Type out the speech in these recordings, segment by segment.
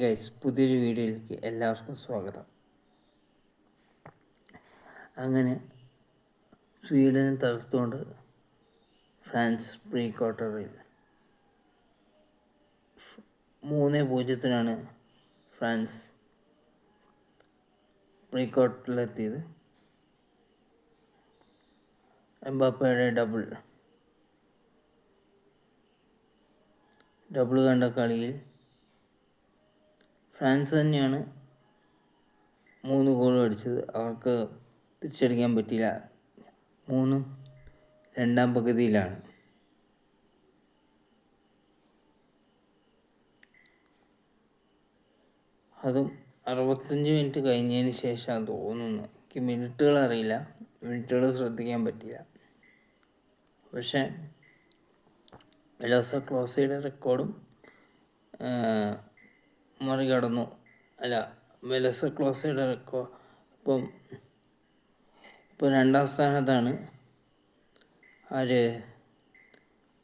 Guys, പുതിയൊരു വീഡിയോയിലേക്ക് എല്ലാവർക്കും സ്വാഗതം. അങ്ങനെ സ്വീഡനെ തകർത്തുകൊണ്ട് ഫ്രാൻസ് പ്രീ ക്വാർട്ടറിൽ 3-0 ഫ്രാൻസ് പ്രീ ക്വാർട്ടറിലെത്തിയത്. എംബാപ്പയുടെ ഡബിൾ കണ്ട കളിയിൽ ഫ്രാൻസ് തന്നെയാണ് 3 ഗോൾ അടിച്ചത്. അവർക്ക് തിരിച്ചടിക്കാൻ പറ്റിയില്ല. 3 രണ്ടാം പകുതിയിലാണ്. അതും 65 മിനിറ്റ് കഴിഞ്ഞതിന് ശേഷമാണ് തോന്നുന്നു. എനിക്ക് മിനിറ്റുകൾ അറിയില്ല, മിനിറ്റുകൾ ശ്രദ്ധിക്കാൻ പറ്റില്ല. പക്ഷേ വെലോസ ക്ലോസയുടെ റെക്കോർഡും മറികടന്നു. വെലോസ ക്ലോസയുടെ റെക്കോർഡ് ഇപ്പോൾ 2ാം സ്ഥാനത്താണ്.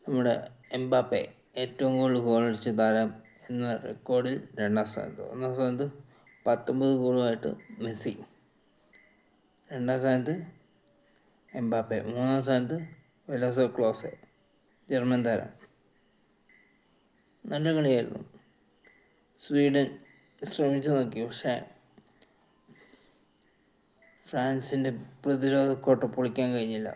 നമ്മുടെ എംബാപ്പെ ഏറ്റവും കൂടുതൽ ഗോളടിച്ച താരം എന്ന റെക്കോർഡിൽ 2ാം സ്ഥാനത്ത്. 1ാം സ്ഥാനത്ത് 19 ഗോളുമായിട്ട് മെസ്സി, 2ാം സ്ഥാനത്ത് എംബാപ്പെ, 3ാം സ്ഥാനത്ത് വെലോസ ക്ലോസെ, ജർമ്മൻ താരം. നല്ല കളിയായിരുന്നു. സ്വീഡൻ ശ്രമിച്ചു നോക്കി, പക്ഷേ ഫ്രാൻസിൻ്റെ പ്രതിരോധ കോട്ട പൊളിക്കാൻ കഴിഞ്ഞില്ല.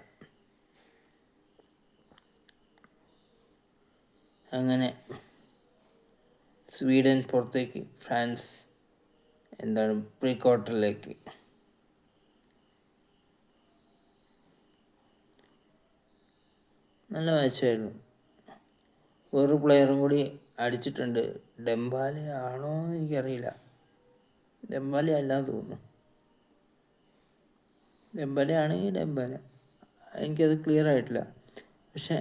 അങ്ങനെ സ്വീഡൻ പുറത്തേക്ക്, ഫ്രാൻസ് പ്രീ ക്വാർട്ടറിലേക്ക്. നല്ല മാച്ചായിരുന്നു. വേറൊരു പ്ലെയറും കൂടി അടിച്ചിട്ടുണ്ട്. ഡെംബാലെ ആണോ എന്ന് എനിക്കറിയില്ല. ഡെംബാലെ അല്ലാന്ന് തോന്നുന്നു. ഡെംബാലെ ആണെങ്കിൽ ഡെംബാലെ, എനിക്കത് ക്ലിയർ ആയിട്ടില്ല. പക്ഷേ